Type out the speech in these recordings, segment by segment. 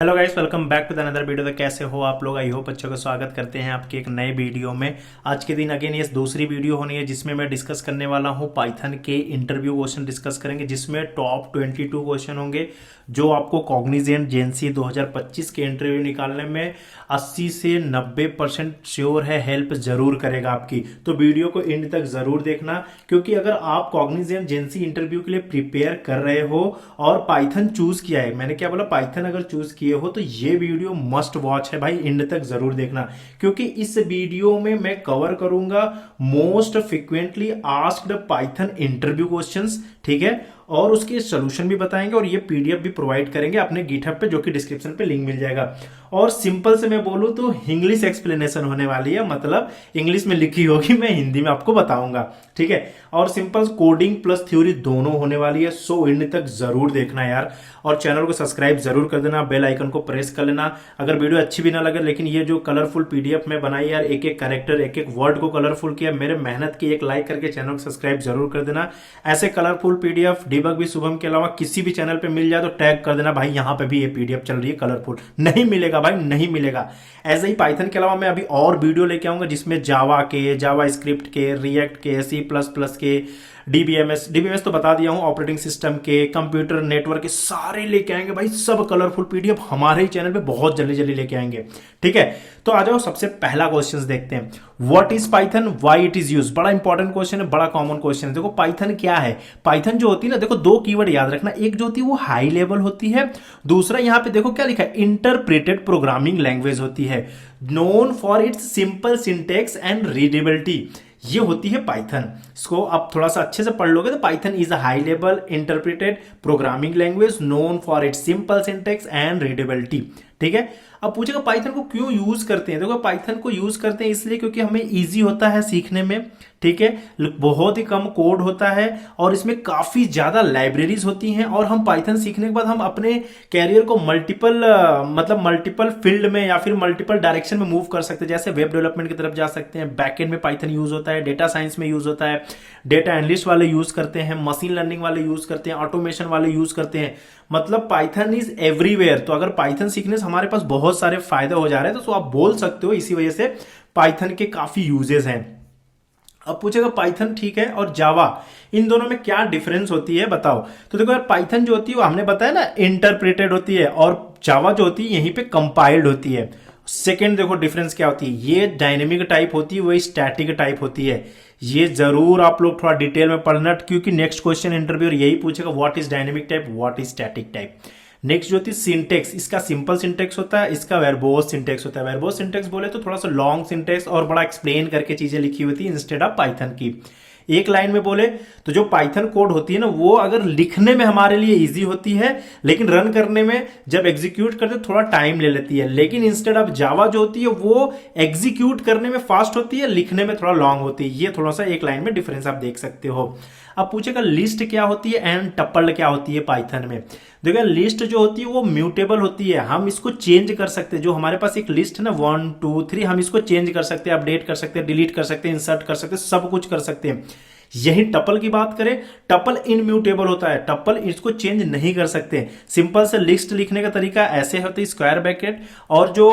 Hello guys, welcome back to the another video. तो कैसे हो आप लोग? आई होप अच्छे को स्वागत करते हैं आपके एक नए वीडियो में। आज के दिन अगेन ये दूसरी वीडियो होनी है जिसमें मैं डिस्कस करने वाला हूँ पाइथन के इंटरव्यू क्वेश्चन डिस्कस करेंगे, जिसमें टॉप 22 क्वेश्चन होंगे जो आपको कॉग्निजेंट जेएनसी 2025 के इंटरव्यू निकालने में 80 से 90% श्योर है हेल्प जरूर करेगा आपकी। तो वीडियो को एंड तक जरूर देखना, क्योंकि अगर आप कॉग्निजेंट जेएनसी इंटरव्यू के लिए प्रिपेयर कर रहे हो और पाइथन चूज किया है, मैंने क्या बोला, पाइथन अगर चूज किए हो तो ये वीडियो मस्ट वॉच है भाई, एंड तक जरूर देखना। क्योंकि इस वीडियो में मैं कवर करूंगा most frequently asked Python interview questions, ठीक है, और उसके सोल्यूशन भी बताएंगे और ये पीडीएफ भी प्रोवाइड करेंगे अपने गिटहब पे, जो कि डिस्क्रिप्शन पे लिंक मिल जाएगा। और सिंपल से मैं बोलूं तो इंग्लिश एक्सप्लेनेशन होने वाली है, मतलब इंग्लिश में लिखी होगी, मैं हिंदी में आपको बताऊंगा, ठीक है। और सिंपल कोडिंग प्लस थ्योरी दोनों होने वाली है। सो एंड तक जरूर देखना यार, और चैनल को सब्सक्राइब जरूर कर देना, बेल आइकन को प्रेस कर लेना। अगर वीडियो अच्छी भी ना लगे, लेकिन ये जो कलरफुल पीडीएफ में बनाई यार, एक एक कैरेक्टर एक एक वर्ड को कलरफुल किया, मेरे मेहनत की, एक लाइक करके चैनल को सब्सक्राइब जरूर कर देना। ऐसे कलरफुल पीडीएफ डीबग भी शुभम के अलावा किसी भी चैनल पे मिल जाए तो टैग कर देना भाई, यहां पे भी ये पीडीएफ चल रही है कलरफुल। नहीं मिलेगा भाई, नहीं मिलेगा। ऐसे ही पाइथन के अलावा मैं अभी और वीडियो लेके आऊंगा जिसमें जावा के, जावा स्क्रिप्ट के, रिएक्ट के, C++ के, डीबीएमएस तो बता दिया हूं, ऑपरेटिंग सिस्टम के, कंप्यूटर नेटवर्क के, सारे लेके आएंगे भाई। सब कलरफुल पीडीएफ हमारे ही चैनल पे बहुत जल्दी जल्दी लेके आएंगे, ठीक है। तो आ जाओ, सबसे पहला क्वेश्चन देखते हैं। What is Python, why it is use. बड़ा इंपॉर्टेंट क्वेश्चन है, बड़ा कॉमन क्वेश्चन है। देखो पाइथन क्या है। पाइथन जो होती है ना, देखो दो कीवर्ड याद रखना, एक जो होती है वो हाई लेवल होती है, दूसरा यहां पे देखो क्या लिखा है, इंटरप्रेटेड प्रोग्रामिंग लैंग्वेज होती है, known for its simple syntax and readability. ये होती है पाइथन। इसको आप थोड़ा सा अच्छे से पढ़ लोगे तो Python is a high level interpreted programming language known for its simple syntax and readability, ठीक है। अब पूछेगा पाइथन को क्यों यूज करते हैं। देखो पाइथन को यूज करते हैं इसलिए क्योंकि हमें इजी होता है सीखने में, ठीक है, बहुत ही कम कोड होता है और इसमें काफी ज्यादा लाइब्रेरीज होती हैं। और हम पाइथन सीखने के बाद हम अपने कैरियर को मल्टीपल फील्ड में या फिर मल्टीपल डायरेक्शन में मूव कर सकते हैं। जैसे वेब डेवलपमेंट की तरफ जा सकते हैं, बैकएंड में पाइथन यूज होता है, डेटा साइंस में यूज होता है, डेटा एनालिस्ट वाले यूज करते हैं, मशीन लर्निंग वाले यूज करते हैं, ऑटोमेशन वाले यूज करते हैं। मतलब पाइथन इज एवरीवेयर। तो अगर पाइथन सीखने से हमारे पास बहुत सारे फायदे हो जा रहे हैं तो आप बोल सकते हो इसी वजह से पाइथन के काफी यूजेस हैं। अब पूछेगा पाइथन, ठीक है, और जावा, इन दोनों में क्या डिफरेंस होती है बताओ। तो देखो यार, पाइथन जो होती है वो हमने बताया ना इंटरप्रेटेड होती है, और जावा जो होती है यहीं पे कंपाइल्ड होती है। सेकेंड देखो डिफरेंस क्या होती है, ये डायनेमिक टाइप होती है, वही स्टैटिक टाइप होती है। ये जरूर आप लोग थोड़ा डिटेल में पढ़ना, क्योंकि नेक्स्ट क्वेश्चन इंटरव्यू यही पूछेगा, what is dynamic type, what is static type. Next जो होती है सिंटेक्स, इसका सिंपल सिंटेक्स होता है, इसका वर्बोज सिंटेक्स होता है। वर्बोज सिंटेक्स बोले तो थोड़ा सा लॉन्ग सिंटेक्स और बड़ा एक्सप्लेन करके चीजें लिखी होती है इंस्टेड ऑफ पाइथन की। एक लाइन में बोले तो जो पाइथन कोड होती है ना, वो अगर लिखने में हमारे लिए इजी होती है, लेकिन रन करने में जब एग्जीक्यूट करते थोड़ा टाइम ले लेती है। लेकिन इंस्टेड ऑफ जावा जो होती है वो एग्जीक्यूट करने में फास्ट होती है, लिखने में थोड़ा लॉन्ग होती है। ये थोड़ा सा एक लाइन में डिफरेंस आप देख सकते हो। अब पूछेगा लिस्ट क्या होती है एंड टपल क्या होती है पाइथन में। देखो लिस्ट जो होती है वो म्यूटेबल होती है, हम इसको चेंज कर सकते हैं। जो हमारे पास एक लिस्ट है ना 1 2 3, हम इसको चेंज कर सकते हैं, अपडेट कर सकते हैं, डिलीट कर सकते हैं, इंसर्ट कर सकते हैं, सब कुछ कर सकते हैं। यही टपल की बात करें, टपल इनम्यूटेबल होता है, टपल इसको चेंज नहीं कर सकते। सिंपल से लिस्ट लिखने का तरीका ऐसे होती है, स्क्वायर ब्रैकेट, और जो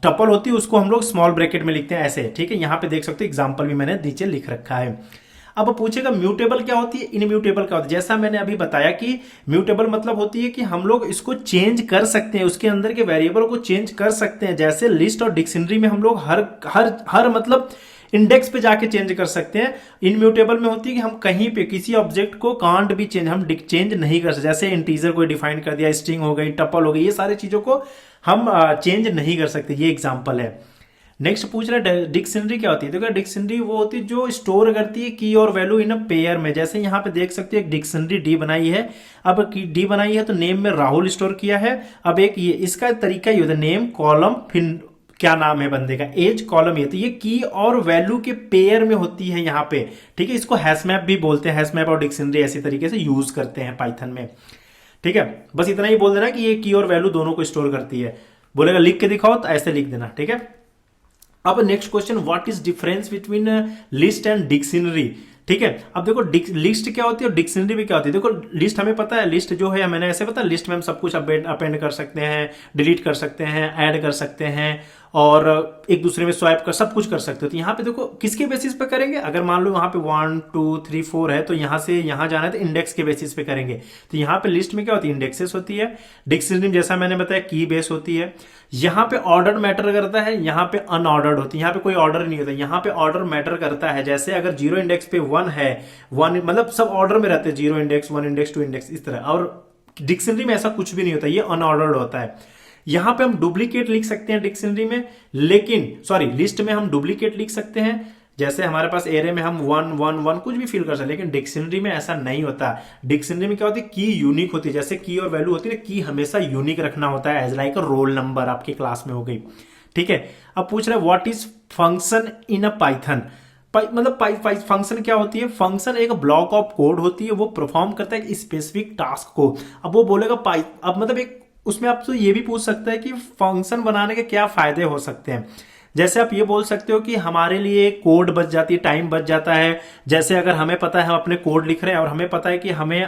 टपल होती है उसको हम लोग स्मॉल ब्रैकेट में लिखते हैं ऐसे, ठीक है। यहां पे देख सकते हो एग्जांपल भी मैंने नीचे लिख रखा है। अब पूछेगा म्यूटेबल क्या होती है, इनम्यूटेबल क्या होती है। जैसा मैंने अभी बताया कि म्यूटेबल मतलब होती है कि हम लोग इसको चेंज कर सकते हैं, उसके अंदर के वेरिएबल को चेंज कर सकते हैं। जैसे लिस्ट और डिक्शनरी में हम लोग हर मतलब इंडेक्स पे जाके चेंज कर सकते हैं। इनम्यूटेबल में होती है कि हम कहीं पे किसी ऑब्जेक्ट को कांट भी हम चेंज नहीं कर सकते। जैसे इंटीजर को डिफाइन कर दिया, स्ट्रिंग हो गई, टपल हो गई, ये सारी चीजों को हम चेंज नहीं कर सकते। ये एग्जांपल है। नेक्स्ट पूछ रहा है डिक्शनरी क्या होती है। देखो डिक्शनरी वो होती है जो स्टोर करती है की और वैल्यू इन अ पेयर में। जैसे यहाँ पे देख सकते हो एक डिक्शनरी डी बनाई है। अब डी बनाई है तो नेम में राहुल स्टोर किया है। अब एक ये इसका तरीका ये होता है, नेम कॉलम फिर क्या नाम है बंदे का, एज कॉलम। ये तो ये की और वैल्यू के पेयर में होती है यहाँ पे, ठीक है। इसको हैशमैप भी बोलते हैं, हैशमैप और डिक्शनरी ऐसी तरीके से यूज करते हैं पाइथन में, ठीक है। बस इतना ही बोल देना कि ये की और वैल्यू दोनों को स्टोर करती है। बोलेगा लिख के दिखाओ तो ऐसे लिख देना, ठीक है। अब next question, what is difference between list and dictionary. ठीक है। अब देखो लिस्ट क्या होती है और डिक्शनरी भी क्या होती है। देखो लिस्ट हमें पता है, लिस्ट जो है मैंने ऐसे पता है, लिस्ट में हम सब कुछ अपेंड कर सकते हैं, डिलीट कर सकते हैं, ऐड कर सकते हैं और एक दूसरे में स्वाइप कर सब कुछ कर सकते हो। तो यहाँ पे देखो किसके बेसिस पे करेंगे, अगर मान लो यहाँ पे 1 2 3 4 है तो यहाँ से यहाँ जाना है तो इंडेक्स के बेसिस पे करेंगे। तो यहाँ पे लिस्ट में क्या होती है, इंडेक्सेस होती है। डिक्शनरी जैसा मैंने बताया की बेस होती है। यहाँ पे ऑर्डर मैटर करता है, यहाँ पे अनऑर्डर्ड होती है, यहाँ पे कोई ऑर्डर नहीं होता, यहाँ पे ऑर्डर मैटर करता है। जैसे अगर 0 इंडेक्स पे 1 है, 1 मतलब सब ऑर्डर में रहते हैं, 0 इंडेक्स 1 इंडेक्स 2 इंडेक्स इस तरह। और डिक्शनरी में ऐसा कुछ भी नहीं होता, ये अनऑर्डर्ड होता है। यहां पे हम डुप्लीकेट लिख सकते हैं डिक्शनरी में, लेकिन सॉरी लिस्ट में हम डुप्लीकेट लिख सकते हैं। जैसे हमारे पास एरे में हम 1 1 1 कुछ भी फिल कर सकते हैं, लेकिन डिक्शनरी में ऐसा नहीं होता। डिक्शनरी में क्या होती है, की यूनिक होती है। जैसे की और वैल्यू होती है, की हमेशा यूनिक रखना होता है, as like a roll number आपकी क्लास में हो गई। ठीक है। अब पूछ रहे what is function in a Python. मतलब फंक्शन क्या होती है, फंक्शन एक ब्लॉक ऑफ कोड होती है, वो परफॉर्म करता है एक स्पेसिफिक टास्क को। अब वो बोलेगा अब मतलब एक उसमें आप तो ये भी पूछ सकते हैं कि फंक्शन बनाने के क्या फायदे हो सकते हैं। जैसे आप ये बोल सकते हो कि हमारे लिए कोड बच जाती है, टाइम बच जाता है। जैसे अगर हमें पता है हम अपने कोड लिख रहे हैं और हमें पता है कि हमें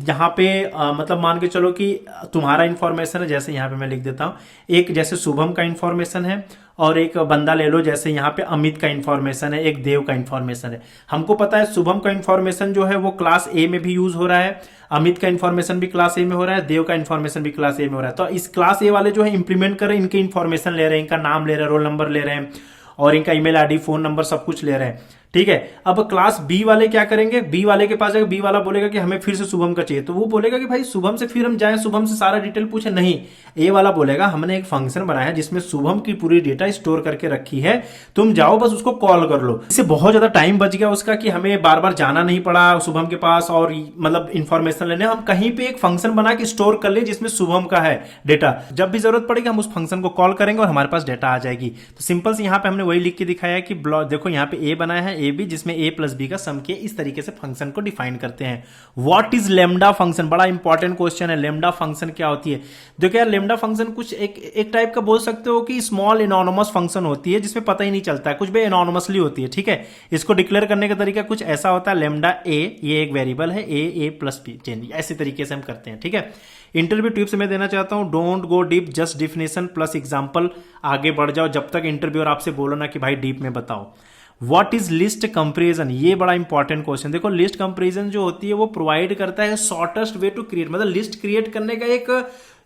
यहाँ पे मतलब मान के चलो कि तुम्हारा इंफॉर्मेशन है, जैसे यहाँ पे मैं लिख देता हूँ, एक जैसे शुभम का इंफॉर्मेशन है और एक बंदा ले लो, जैसे यहाँ पे अमित का इंफॉर्मेशन है, एक देव का इंफॉर्मेशन है। हमको पता है शुभम का इंफॉर्मेशन जो है वो क्लास ए में भी यूज हो रहा है, अमित का इंफॉर्मेशन भी क्लास ए में हो रहा है, देव का इंफॉर्मेशन भी क्लास ए में हो रहा है। तो इस क्लास ए वाले जो है इंप्लीमेंट कर रहे हैं, इनके इंफॉर्मेशन ले रहे हैं, इनका नाम ले रहे हैं, रोल नंबर ले रहे हैं और इनका ईमेल आईडी फोन नंबर सब कुछ ले रहे हैं। ठीक है। अब क्लास बी वाले क्या करेंगे, बी वाले के पास जाएगा, बी वाला बोलेगा कि हमें फिर से शुभम का चाहिए, तो वो बोलेगा कि भाई शुभम से फिर हम जाएं, शुभम से सारा डिटेल पूछे नहीं। ए वाला बोलेगा हमने एक फंक्शन बनाया है जिसमें शुभम की पूरी डेटा स्टोर करके रखी है, तुम जाओ बस उसको कॉल कर लो। इससे बहुत ज्यादा टाइम बच गया उसका कि हमें बार बार जाना नहीं पड़ा शुभम के पास और मतलब इंफॉर्मेशन लेने। हम कहीं पे एक फंक्शन बना के स्टोर कर ले जिसमें शुभम का है डेटा, जब भी जरूरत पड़ेगी हम उस फंक्शन को कॉल करेंगे और हमारे पास डेटा आ जाएगी। तो सिंपल से यहाँ पे हमने वही लिख के दिखाया है कि देखो यहाँ पे ए बनाया है, ए बी, जिसमें ए प्लस बी का सम किया, इस तरीके से फंक्शन को डिफाइन करते हैं। व्हाट इज लेमडा फंक्शन, बड़ा इंपॉर्टेंट क्वेश्चन है। लेमडा फंक्शन क्या होती है, देखो यार लेमडा फंक्शन कुछ एक टाइप का बोल सकते हो कि स्मॉल एनोनिमस फंक्शन होती है जिसमें पता ही नहीं चलता है, कुछ भी एनोनिमसली होती है। ठीक है। इसको डिक्लेयर करने का तरीका कुछ ऐसा होता है, लेमडा ए, ये एक वेरिएबल है, ए प्लस बी चेंज, ऐसे तरीके से हम करते हैं। ठीक है। इंटरव्यू टिप्स मैं देना चाहता हूं, don't go deep, just definition plus example, आगे बढ़ जाओ जब तक इंटरव्यूअर आपसे बोलो ना कि भाई डीप में बताओ। व्हाट इज लिस्ट कंपेरिजन, ये बड़ा इंपॉर्टेंट क्वेश्चन। देखो लिस्ट कंपेरिजन जो होती है वो प्रोवाइड करता है शॉर्टेस्ट वे टू क्रिएट, मतलब लिस्ट क्रिएट करने का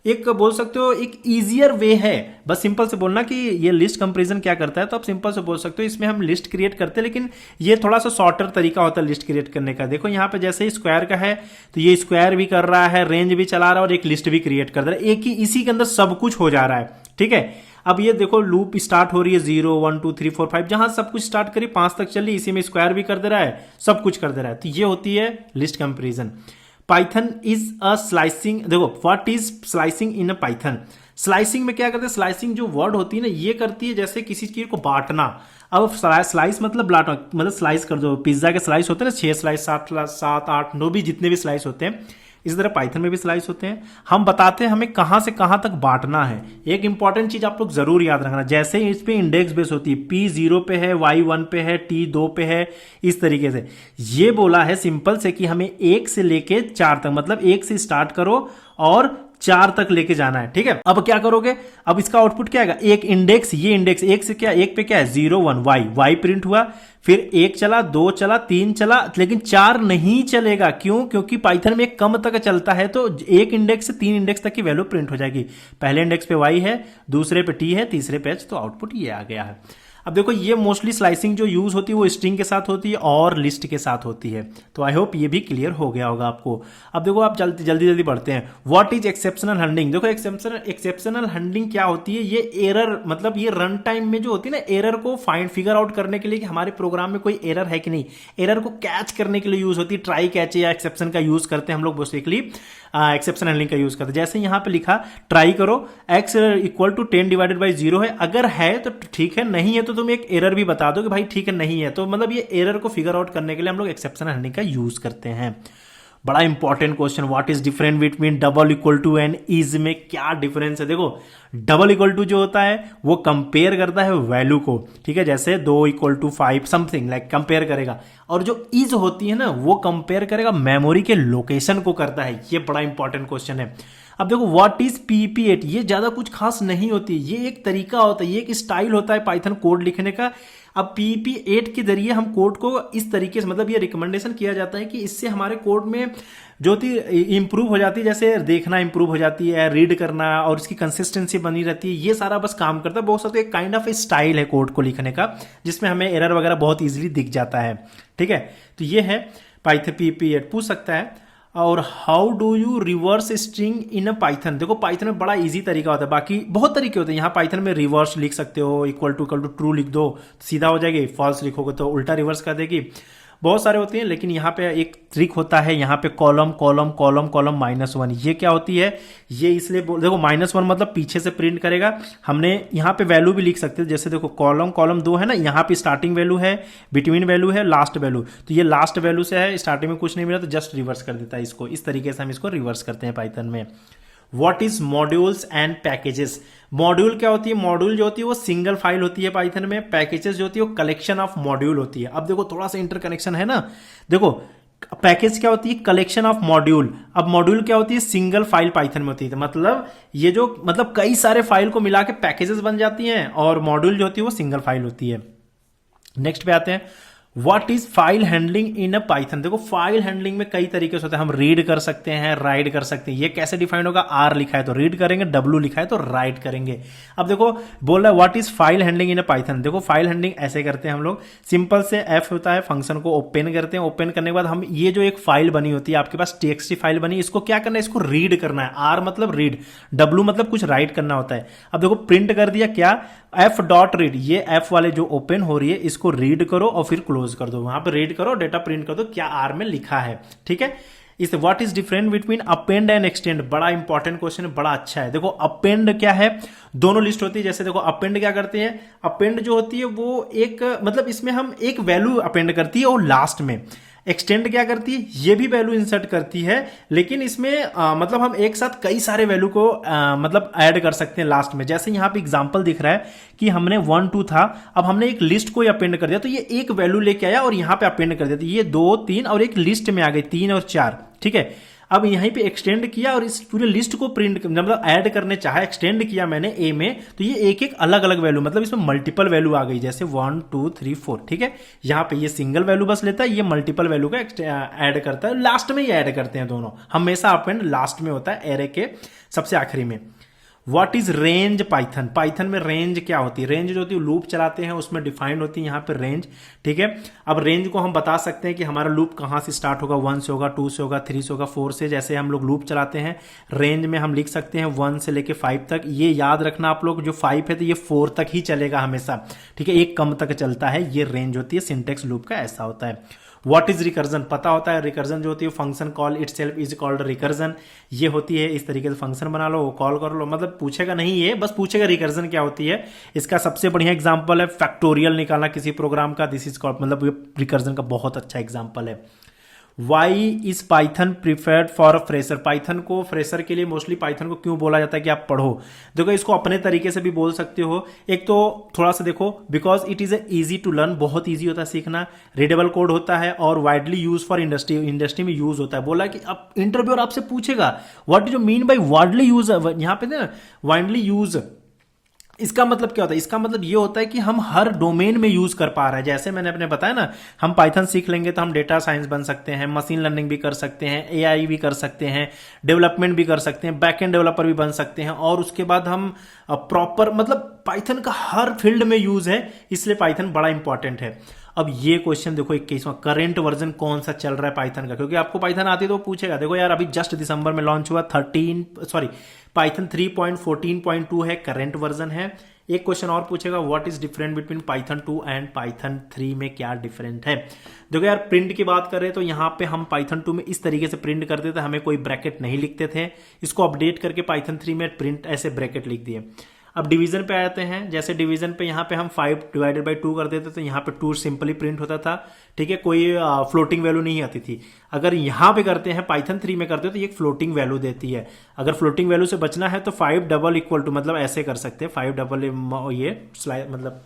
एक बोल सकते हो एक इजियर वे है। बस सिंपल से बोलना कि ये लिस्ट कंपेरिजन क्या करता है, तो आप सिंपल से बोल सकते हो इसमें हम लिस्ट क्रिएट करते हैं, लेकिन ये थोड़ा सा शॉर्टर तरीका होता है लिस्ट क्रिएट करने का। देखो यहाँ पे जैसे स्क्वायर का है तो ये स्क्वायर भी कर रहा है, रेंज भी चला रहा है और एक लिस्ट भी क्रिएट कर रहा है, एक ही इसी के अंदर सब कुछ हो जा रहा है। ठीक है। अब ये देखो लूप स्टार्ट हो रही है 0 1 2 3 4 5, जहां सब कुछ स्टार्ट करी 5 तक चली, इसी में स्क्वायर भी कर दे रहा है, सब कुछ कर दे रहा है। तो ये होती है list comparison. Python is a slicing, देखो what is slicing in a Python. Slicing में क्या करते हैं, स्लाइसिंग जो वर्ड होती है ना ये करती है जैसे किसी चीज को बांटना। अब स्लाइस मतलब मतलब स्लाइस कर दो, पिज्जा के स्लाइस होते हैं ना, 6 स्लाइस 7 8 9 भी जितने भी स्लाइस होते हैं, इस तरह पाइथन में भी स्लाइस होते हैं। हम बताते हैं हमें कहां से कहां तक बांटना है। एक इंपॉर्टेंट चीज आप लोग जरूर याद रखना, जैसे इस पे इंडेक्स बेस होती है, P 0 पे है, Y 1 पे है, T 2 पे है, इस तरीके से ये बोला है सिंपल से कि हमें 1 से लेके 4 तक, मतलब 1 से स्टार्ट करो और 4 तक लेके जाना है। ठीक है। अब क्या करोगे, अब इसका आउटपुट क्या आएगा, एक इंडेक्स, ये इंडेक्स एक से क्या, एक पे क्या है 0 1 y प्रिंट हुआ, फिर 1 चला, 2 चला, 3 चला, लेकिन 4 नहीं चलेगा। क्यों, क्योंकि पाइथन में एक कम तक चलता है, तो एक इंडेक्स से 3 इंडेक्स तक की वैल्यू प्रिंट हो जाएगी। पहले इंडेक्स पे y है, दूसरे पे t है, तीसरे पे h, तो आउटपुट ये आ गया है। अब देखो ये मोस्टली स्लाइसिंग जो यूज होती है वो स्ट्रिंग के साथ होती है और लिस्ट के साथ होती है। तो आई होप ये भी क्लियर हो गया होगा आपको। अब देखो आप जल्दी जल्दी बढ़ते हैं। व्हाट इज एक्सेप्शनल हैंडलिंग, देखो एक्सेप्शनल हैंडलिंग क्या होती है, ये एरर, मतलब ये रन टाइम में जो होती है ना, एरर को फिगर आउट करने के लिए कि हमारे प्रोग्राम में कोई एरर है कि नहीं, एरर को कैच करने के लिए यूज होती है। ट्राई कैच या एक्सेप्शन का यूज करते हैं हम लोग बेसिकली, एक्सेप्शन हैंडलिंग का यूज करते हैं। जैसे यहां पे लिखा ट्राई करो, x equal to 10 divided by 0 है, अगर है तो ठीक है, नहीं है तो तुम एक एरर भी बता दो कि भाई ठीक है नहीं है, तो मतलब ये एरर को फिगर आउट करने के लिए हम लोग एक्सेप्शन हैंडलिंग का यूज करते हैं। बड़ा important question, what is different between double equal to and is में क्या डिफरेंस है। देखो डबल इक्वल टू जो होता है वो कंपेयर करता है वैल्यू को, ठीक है, जैसे 2 equal to 5 something like compare करेगा, और जो इज होती है ना वो कंपेयर करेगा मेमोरी के लोकेशन को करता है। ये बड़ा इंपॉर्टेंट क्वेश्चन है। अब देखो व्हाट इज पीपी8, ये ज्यादा कुछ खास नहीं होती, ये एक तरीका होता है, ये एक स्टाइल होता है पाइथन कोड लिखने का। अब पीपी8 के जरिए हम कोड को इस तरीके से, मतलब ये रिकमेंडेशन किया जाता है कि इससे हमारे कोड में जो होती इंप्रूव हो जाती है, जैसे देखना इंप्रूव हो जाती है, रीड करना, और इसकी कंसिस्टेंसी बनी रहती है, ये सारा बस काम करता है। बहुत सारा एक काइंड ऑफ स्टाइल है कोड को लिखने का, जिसमें हमें एरर वगैरह बहुत इजीली दिख जाता है, ठीक है। तो ये है पाइथन पीपी8 पूछ सकता है। और how do you reverse string in a Python, देखो पाइथन में बड़ा इजी तरीका होता है, बाकी बहुत तरीके होते हैं। यहाँ पाइथन में रिवर्स लिख सकते हो, इक्वल टू ट्रू लिख दो सीधा हो जाएगी, फॉल्स लिखोगे तो उल्टा रिवर्स कर देगी, बहुत सारे होते हैं। लेकिन यहाँ पे एक ट्रिक होता है, यहाँ पे कॉलम कॉलम कॉलम कॉलम -1, ये क्या होती है, ये इसलिए देखो -1 मतलब पीछे से प्रिंट करेगा। हमने यहाँ पे वैल्यू भी लिख सकते हैं, जैसे देखो कॉलम कॉलम 2 है ना, यहाँ पे स्टार्टिंग वैल्यू है, बिटवीन वैल्यू है, लास्ट वैल्यू, तो ये लास्ट वैल्यू से है, स्टार्टिंग में कुछ नहीं मिला तो जस्ट रिवर्स कर देता है इसको। इस तरीके से हम इसको रिवर्स करते हैं पाइथन में। What is modules and packages, module क्या होती है, मॉड्यूल जो होती है वो सिंगल फाइल होती है पाइथन में, पैकेजेस जो होती है वो कलेक्शन ऑफ मॉड्यूल होती है। अब देखो थोड़ा सा इंटरकनेक्शन है ना, देखो पैकेज क्या होती है, कलेक्शन ऑफ मॉड्यूल, अब मॉड्यूल क्या होती है, सिंगल फाइल पाइथन में होती है, मतलब ये जो मतलब कई सारे फाइल को मिला के पैकेजेस बन जाती हैं, और मॉड्यूल जो होती है वो सिंगल फाइल होती है। नेक्स्ट पे आते हैं, what is file handling in a Python, देखो फाइल हैंडलिंग में कई तरीके से होता है, हम रीड कर सकते हैं, राइट कर सकते हैं। ये कैसे डिफाइन होगा, आर लिखा है तो रीड करेंगे, डब्ल्यू लिखा है तो राइट करेंगे। अब देखो बोल रहा है what is file handling in a Python, देखो फाइल हैंडलिंग ऐसे करते हैं हम लोग, सिंपल से एफ होता है, फंक्शन को ओपन करते हैं, ओपन करने के बाद हम ये जो एक फाइल बनी होती है आपके पास, टीएक्सटी फाइल बनी, इसको क्या करना है, इसको रीड करना है, आर मतलब रीड, डब्ल्यू मतलब कुछ राइट करना होता है। अब देखो प्रिंट कर दिया क्या, एफ डॉट रीड, ये एफ वाले जो ओपन हो रही है इसको रीड करो और फिर क्लोज कर दो, वहां पे रीड करो, डेटा प्रिंट कर दो क्या आर में लिखा है, ठीक है। इस what is different between append and extend, बड़ा इंपॉर्टेंट क्वेश्चन है, बड़ा अच्छा है। देखो अपेंड क्या है, दोनों लिस्ट होती है, जैसे देखो अपेंड क्या करते हैं, अपेंड जो होती है वो एक मतलब इसमें हम एक वैल्यू अपेंड करती है और लास्ट में, एक्सटेंड क्या करती है, ये भी वैल्यू इंसर्ट करती है, लेकिन इसमें मतलब हम एक साथ कई सारे वैल्यू को मतलब ऐड कर सकते हैं लास्ट में। जैसे यहाँ पे एग्जांपल दिख रहा है कि हमने 1 2 था, अब हमने एक लिस्ट को अपेंड कर दिया, तो ये एक वैल्यू लेके आया और यहाँ पे अपेंड कर दिया, तो ये 2 3 और एक लिस्ट में आ गई 3 और 4, ठीक है। अब यहीं पे एक्सटेंड किया और इस पूरे लिस्ट को प्रिंट मतलब ऐड करने चाहा, एक्सटेंड किया मैंने ए में, तो ये एक एक अलग अलग वैल्यू, मतलब इसमें मल्टीपल वैल्यू आ गई, जैसे 1 2 3 4, ठीक है। यहाँ पे ये सिंगल वैल्यू बस लेता है, ये मल्टीपल वैल्यू का ऐड करता है, लास्ट में ये ऐड करते हैं दोनों, हमेशा अपेंड लास्ट में होता है एरे के सबसे आखिरी में। What is range Python, Python में रेंज क्या होती है, रेंज जो होती है लूप चलाते हैं उसमें डिफाइंड होती है यहाँ पे रेंज, ठीक है। अब रेंज को हम बता सकते हैं कि हमारा लूप कहाँ से स्टार्ट होगा, 1 से होगा, 2 से होगा, 3 से होगा, 4 से, जैसे हम लोग लूप चलाते हैं रेंज में हम लिख सकते हैं 1 से लेके 5 तक। ये याद रखना आप लोग, जो 5 है तो ये 4 तक ही चलेगा हमेशा, ठीक है, एक कम तक चलता है, ये रेंज होती है, सिंटेक्स लूप का ऐसा होता है। व्हाट इज रिकर्जन, पता होता है रिकर्जन जो होती है function call itself is called recursion, ये होती है इस तरीके से फंक्शन बना लो, कॉल कर लो, मतलब पूछेगा नहीं ये, बस पूछेगा रिकर्जन क्या होती है। इसका सबसे बढ़िया एग्जांपल है फैक्टोरियल निकालना किसी प्रोग्राम का, दिस इज कॉल्ड, मतलब ये रिकर्जन का बहुत अच्छा एग्जांपल है। Why is Python preferred for a fresher, Python को फ्रेशर के लिए मोस्टली पाइथन को क्यों बोला जाता है कि आप पढ़ो, देखो इसको अपने तरीके से भी बोल सकते हो। एक तो थोड़ा सा देखो, because it is easy to learn, बहुत इजी होता है सीखना, रीडेबल कोड होता है और widely use for industry, industry में यूज होता है। बोला कि अब इंटरव्यूअर आपसे पूछेगा what do mean by widely use, यहाँ पे ना वाइडली यूज, इसका मतलब क्या होता है, इसका मतलब ये होता है कि हम हर डोमेन में यूज कर पा रहे हैं। जैसे मैंने अपने बताया ना, हम पाइथन सीख लेंगे तो हम डेटा साइंस बन सकते हैं, मशीन लर्निंग भी कर सकते हैं, एआई भी कर सकते हैं, डेवलपमेंट भी कर सकते हैं, बैक एंड डेवलपर भी बन सकते हैं, और उसके बाद हम प्रॉपर मतलब पाइथन का हर फील्ड में यूज है, इसलिए पाइथन बड़ा इंपॉर्टेंट है। अब ये क्वेश्चन देखो 21वां, करेंट वर्जन कौन सा चल रहा है पाइथन का, क्योंकि आपको पाइथन आती है तो पूछेगा। देखो यार अभी जस्ट दिसंबर में लॉन्च हुआ पाइथन 3.14.2 है, करेंट वर्जन है। एक क्वेश्चन और पूछेगा what is different between Python 2 and Python 3 में क्या डिफरेंट है। देखो यार प्रिंट की बात करें तो यहाँ पे हम पाइथन 2 में इस तरीके से प्रिंट करते थे, हमें कोई ब्रैकेट नहीं लिखते थे, इसको अपडेट करके पाइथन 3 में प्रिंट ऐसे ब्रैकेट लिख दिए। अब डिवीजन पे आते हैं, जैसे डिवीजन पे यहाँ पे हम 5 डिवाइडेड बाई 2 कर देते तो यहाँ पे 2 सिंपली प्रिंट होता था, ठीक है, कोई फ्लोटिंग वैल्यू नहीं आती थी। अगर यहाँ पे करते हैं पाइथन 3 में करते हैं तो ये एक फ्लोटिंग वैल्यू देती है। अगर फ्लोटिंग वैल्यू से बचना है तो 5 डबल इक्वल टू, मतलब ऐसे कर सकते हैं 5 डबल ये स्लाइड, मतलब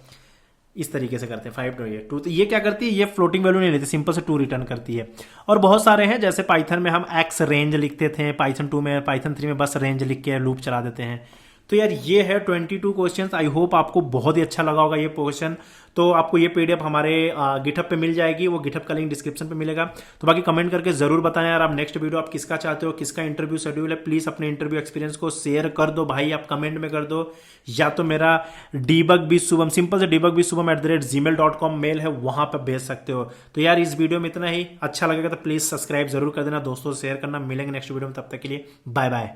इस तरीके से करते हैं 5 2, तो ये क्या करती है, ये फ्लोटिंग वैल्यू नहीं लेती, सिंपल से 2 रिटर्न करती है। और बहुत सारे हैं, जैसे पाइथन में हम एक्स रेंज लिखते थे, पाइथन 2 में, पाइथन 3 में बस रेंज लिख के लूप चला देते हैं। तो यार ये है 22 क्वेश्चंस। आई होप आपको बहुत ही अच्छा लगा होगा ये क्वेश्चन। तो आपको ये पीडीएफ हमारे गिटहब पे मिल जाएगी, वो गिटहब का लिंक डिस्क्रिप्शन पे मिलेगा। तो बाकी कमेंट करके जरूर बताएं यार, आप नेक्स्ट वीडियो आप किसका चाहते हो, किसका इंटरव्यू शेड्यूल है। प्लीज अपने इंटरव्यू एक्सपीरियंस को शेयर कर दो भाई, आप कमेंट में कर दो, या तो मेरा debugvshubham, सिंपल से debugvshubham@gmail.com मेल है, वहां पर भेज सकते हो। तो यार इस वीडियो में इतना ही, अच्छा लगेगा तो प्लीज सब्सक्राइब जरूर कर देना, दोस्तों से शेयर करना। मिलेंगे नेक्स्ट वीडियो में, तब तक के लिए बाय बाय।